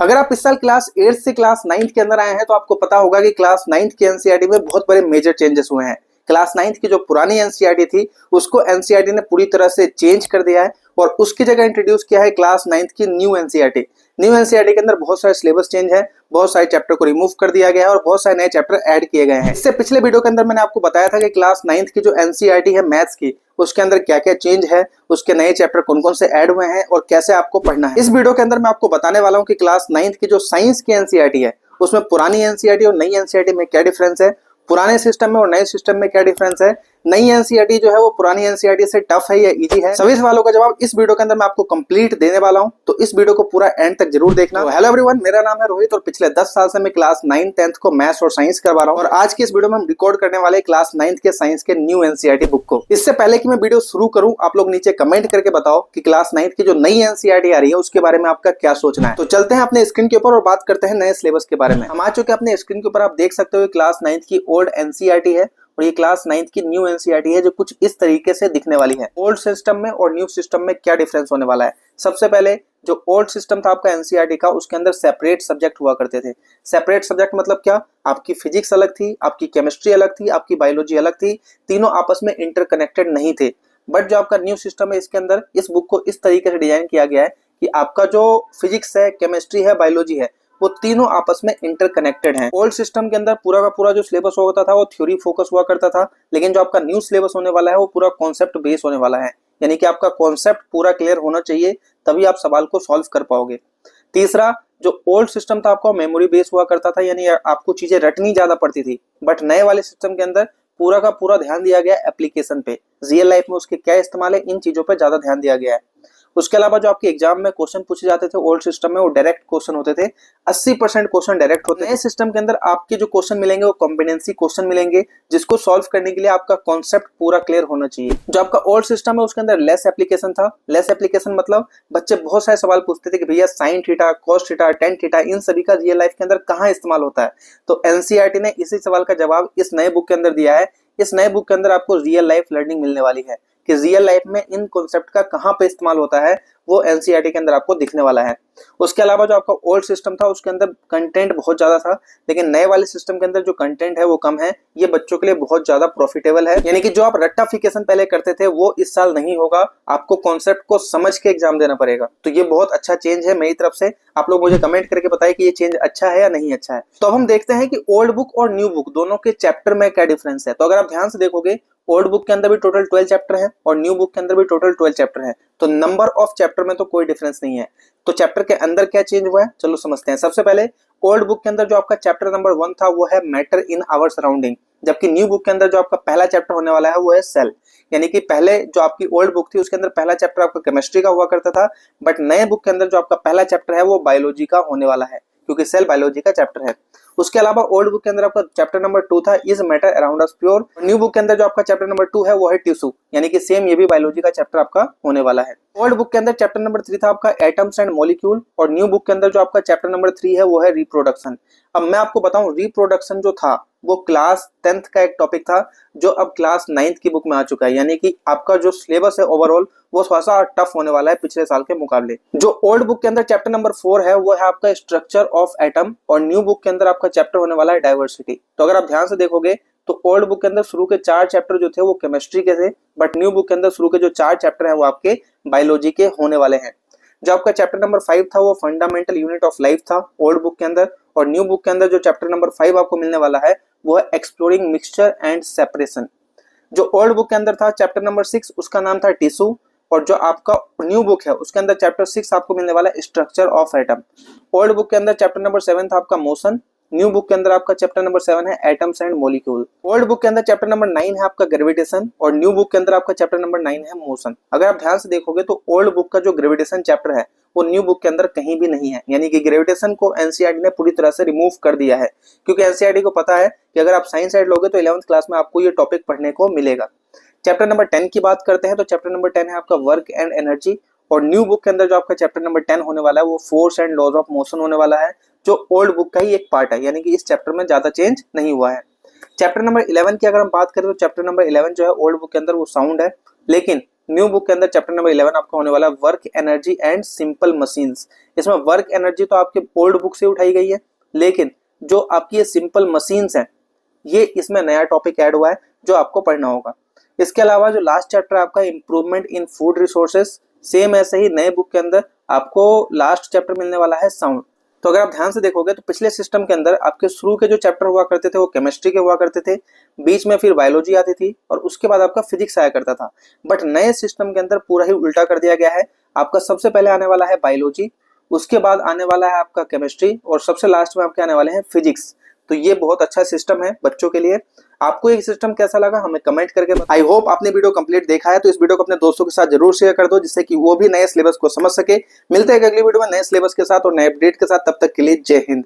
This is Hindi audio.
अगर आप इस साल क्लास 8 से क्लास 9 के अंदर आए हैं तो आपको पता होगा कि क्लास 9 की एनसीईआरटी में बहुत बड़े मेजर चेंजेस हुए हैं। क्लास 9 की जो पुरानी एनसीईआरटी थी उसको एनसीईआरटी ने पूरी तरह से चेंज कर दिया है और उसकी जगह इंट्रोड्यूस किया है क्लास 9 की न्यू एनसीईआरटी। न्यू एनसीईआरटी के अंदर बहुत सारे सिलेबस चेंज है, बहुत सारे चैप्टर को रिमूव कर दिया गया है और बहुत सारे नए चैप्टर ऐड किए गए हैं। इससे पिछले वीडियो के अंदर मैंने आपको बताया था कि क्लास 9 की जो एनसीईआरटी है मैथ्स की, उसके अंदर क्या क्या चेंज है, उसके नए चैप्टर कौन कौन से ऐड हुए हैं और कैसे आपको पढ़ना है। इस वीडियो के अंदर मैं आपको बताने वाला हूं कि क्लास 9 की जो साइंस की एनसीईआरटी है उसमें पुरानी एनसीईआरटी और नई एनसीईआरटी में क्या डिफरेंस है, पुराने सिस्टम में और नए सिस्टम में क्या डिफरेंस है, नई एनसीईआरटी जो है वो पुरानी एनसीईआरटी से टफ है या इजी है। सभी सवालों का जवाब इस वीडियो के अंदर मैं आपको कंप्लीट देने वाला हूं, तो इस वीडियो को पूरा एंड तक जरूर देखना। तो हेलो एवरीवन, मेरा नाम है रोहित और पिछले 10 साल से मैं क्लास 9 10th को मैथ्स और साइंस करवा रहा हूं और आज की इस वीडियो में हम रिकॉर्ड करने वाले क्लास 9 के साइंस के न्यू एनसीईआरटी बुक को। इससे पहले कि मैं वीडियो शुरू करूं, आप लोग नीचे कमेंट करके बताओ कि क्लास 9 की जो नई एनसीईआरटी आ रही है उसके बारे में आपका क्या सोचना है। तो चलते हैं अपने स्क्रीन के ऊपर और बात करते हैं नए सिलेबस के बारे में। हम आ चुके हैं अपने स्क्रीन के ऊपर, आप देख सकते हो क्लास 9 की ओल्ड एनसीईआरटी है और ये क्लास 9 की न्यू एनसीईआरटी है जो कुछ इस तरीके से दिखने वाली है। ओल्ड सिस्टम में और न्यू सिस्टम में क्या डिफरेंस होने वाला है। सबसे पहले जो ओल्ड सिस्टम था आपका एनसीईआरटी का, उसके अंदर सेपरेट सब्जेक्ट हुआ करते थे। सेपरेट सब्जेक्ट मतलब क्या, आपकी फिजिक्स अलग थी, आपकी केमिस्ट्री अलग थी, आपकी बायोलॉजी अलग थी, तीनों आपस में इंटरकनेक्टेड नहीं थे। बट जो आपका न्यू सिस्टम है इसके अंदर इस बुक को इस तरीके से डिजाइन किया गया है कि आपका जो फिजिक्स है, केमिस्ट्री है, बायोलॉजी है, वो तीनों आपस में इंटरकनेक्टेड हैं। ओल्ड सिस्टम के अंदर पूरा का पूरा जो सिलेबस होता था वो थ्योरी फोकस हुआ करता था, लेकिन जो आपका न्यू सिलेबस होने वाला है वो पूरा कॉन्सेप्ट बेस होने वाला है। यानी कि आपका कॉन्सेप्ट पूरा क्लियर होना चाहिए, तभी आप सवाल को सॉल्व कर पाओगे। तीसरा, जो ओल्ड सिस्टम था आपका मेमोरी बेस हुआ करता था, यानी आपको चीजें रटनी ज्यादा पड़ती थी। बट नए वाले सिस्टम के अंदर पूरा का पूरा ध्यान दिया गया एप्लीकेशन पे, रियल लाइफ में उसके क्या इस्तेमाल है, इन चीजों पे ज्यादा ध्यान दिया गया है। उसके अलावा जो आपके एग्जाम में क्वेश्चन पूछे जाते थे ओल्ड सिस्टम में वो डायरेक्ट क्वेश्चन होते थे, 80% क्वेश्चन डायरेक्ट होते थे। नए सिस्टम के अंदर आपके जो क्वेश्चन मिलेंगे वो कॉम्बिनेंसी क्वेश्चन मिलेंगे, जिसको सॉल्व करने के लिए आपका कॉन्सेप्ट पूरा क्लियर होना चाहिए। जो आपका ओल्ड सिस्टम है उसके अंदर लेस एप्लीकेशन था। लेस एप्लीकेशन मतलब बच्चे बहुत सारे सवाल पूछते थे कि भैया sine theta, cos theta, tan theta, इन सभी का रियल लाइफ के अंदर कहाँ इस्तेमाल होता है। तो एनसीईआरटी ने इसी सवाल का जवाब इस नए बुक के अंदर दिया है। इस नए बुक के अंदर आपको रियल लाइफ लर्निंग मिलने वाली है कि रियल लाइफ में इन कॉन्सेप्ट का कहां पे इस्तेमाल होता है, वो एनसीईआरटी के अंदर आपको दिखने वाला है। उसके अलावा जो आपका ओल्ड सिस्टम था उसके अंदर कंटेंट बहुत ज्यादा था, लेकिन नए वाले सिस्टम के अंदर जो कंटेंट है वो कम है। ये बच्चों के लिए बहुत ज्यादा प्रॉफिटेबल है, यानी कि जो आप रट्टाफिकेशन पहले करते थे वो इस साल नहीं होगा, आपको कॉन्सेप्ट को समझ के एग्जाम देना पड़ेगा। तो ये बहुत अच्छा चेंज है मेरी तरफ से। आप लोग मुझे कमेंट करके बताएं कि ये चेंज अच्छा है या नहीं अच्छा है। तो अब हम देखते हैं कि ओल्ड बुक और न्यू बुक दोनों के चैप्टर में क्या डिफरेंस है। तो अगर आप ध्यान से देखोगे, ओल्ड बुक के अंदर भी टोटल 12 चैप्टर है और न्यू बुक के अंदर भी टोटल 12 चैप्टर है। तो नंबर ऑफ चैप्टर में तो कोई डिफरेंस नहीं है। तो चैप्टर के अंदर क्या चेंज हुआ है, चलो समझते हैं। सबसे पहले ओल्ड बुक के अंदर जो आपका चैप्टर नंबर 1 था वो है मैटर इन आवर सराउंडिंग, जबकि न्यू बुक के अंदर जो आपका पहला चैप्टर होने वाला है वो है सेल। यानी कि पहले जो आपकी ओल्ड बुक थी उसके अंदर पहला चैप्टर आपका केमिस्ट्री का हुआ करता था, बट नए बुक के अंदर जो आपका पहला चैप्टर है वो बायोलॉजी का होने वाला है, क्योंकि सेल बायोलॉजी का चैप्टर है। उसके अलावा ओल्ड बुक के अंदर आपका चैप्टर नंबर 2 था is matter around us pure. New book के अंदर जो आपका चैप्टर नंबर 2 है वो है टिश्यू, यानी कि सेम ये भी बायोलॉजी का चैप्टर आपका होने वाला है। ओल्ड बुक के अंदर चैप्टर नंबर 3 था आपका एटम्स एंड मॉलिक्यूल और न्यू बुक के अंदर जो आपका चैप्टर नंबर 3 है वो है रिप्रोडक्शन। अब मैं आपको बताऊं, रिप्रोडक्शन जो था वो क्लास 10th का एक टॉपिक था जो अब क्लास 9th की बुक में आ चुका है, यानी कि आपका जो सिलेबस है ओवरऑल वो थोड़ा सा टफ होने वाला है पिछले साल के मुकाबले। जो ओल्ड बुक के अंदर चैप्टर नंबर 4 है वो है आपका स्ट्रक्चर ऑफ एटम और न्यू बुक के अंदर आपका चैप्टर होने वाला है डाइवर्सिटी। तो अगर आप ध्यान से देखोगे तो ओल्ड बुक के अंदर शुरू के 4 चैप्टर जो थे वो केमिस्ट्री के थे, बट न्यू बुक के अंदर शुरू के जो 4 चैप्टर है वो आपके बायोलॉजी के होने वाले हैं। जो आपका चैप्टर नंबर 5 था वो फंडामेंटल यूनिट ऑफ लाइफ था ओल्ड बुक के अंदर, और न्यू बुक के अंदर जो चैप्टर नंबर 5 आपको मिलने वाला है वो है एक्सप्लोरिंग मिक्सचर एंड सेपरेशन। जो ओल्ड बुक के अंदर था चैप्टर नंबर 6 उसका नाम था टिश्यू, और जो आपका न्यू बुक है उसके अंदर चैप्टर 6 आपको मिलने वाला है structure of atom. Old book के अंदर चैप्टर नंबर 7 था आपका मोशन, न्यू बुक के अंदर आपका चैप्टर नंबर 7 है atoms and molecule. Old book के अंदर चैप्टर नंबर 9 है आपका ग्रेविटेशन और न्यू बुक के अंदर आपका चैप्टर नंबर 9 है मोशन। अगर आप ध्यान से देखोगे तो ओल्ड बुक का जो ग्रेविटेशन चैप्टर है वो न्यू बुक के अंदर कहीं भी नहीं है, यानी कि ग्रेविटेशन को एनसीईआरटी ने पूरी तरह से रिमूव कर दिया है, क्योंकि एनसीईआरटी को पता है कि अगर आप साइंस साइड लोगे तो 11th क्लास में आपको ये टॉपिक पढ़ने को मिलेगा। चैप्टर नंबर 10 की बात करते हैं तो चैप्टर नंबर 10 है आपका वर्क एंड एनर्जी, और न्यू बुक के अंदर जो आपका चैप्टर नंबर 10 होने वाला है वो force and laws of motion होने वाला है, जो ओल्ड बुक का ही एक पार्ट है, यानी कि इस चैप्टर में ज्यादा चेंज नहीं हुआ है। चैप्टर नंबर 11 की अगर हम बात करें तो चैप्टर नंबर 11 जो है ओल्ड बुक के अंदर वो साउंड है, लेकिन न्यू बुक के अंदर चैप्टर नंबर 11 आपका होने वाला work energy and simple machines. इसमें वर्क एनर्जी तो आपके ओल्ड बुक से उठाई गई है, लेकिन जो आपकी ये सिंपल मशीन्स हैं ये इसमें नया टॉपिक ऐड हुआ है जो आपको पढ़ना होगा। इसके अलावा जो लास्ट चैप्टर आपका improvement in food resources, same ऐसे ही नए बुक के अंदर आपको लास्ट चैप्टर मिलने वाला है साउंड। तो अगर आप ध्यान से देखोगे तो पिछले सिस्टम के अंदर आपके शुरू के जो चैप्टर हुआ करते थे वो केमिस्ट्री के हुआ करते थे, बीच में फिर बायोलॉजी आती थी और उसके बाद आपका फिजिक्स आया करता था। बट नए सिस्टम के अंदर पूरा ही उल्टा कर दिया गया है। आपका सबसे पहले आने वाला है बायोलॉजी, उसके बाद आने वाला है आपका केमिस्ट्री और सबसे लास्ट में आपके आने वाले हैं फिजिक्स। तो ये बहुत अच्छा सिस्टम है बच्चों के लिए। आपको ये सिस्टम कैसा लगा हमें कमेंट करके बताओ। आई होप आपने वीडियो कंप्लीट देखा है, तो इस वीडियो को अपने दोस्तों के साथ जरूर शेयर कर दो जिससे कि वो भी नए सिलेबस को समझ सके। मिलते हैं अगली वीडियो में नए सिलेबस के साथ और नए अपडेट के साथ, तब तक के लिए जय हिंद।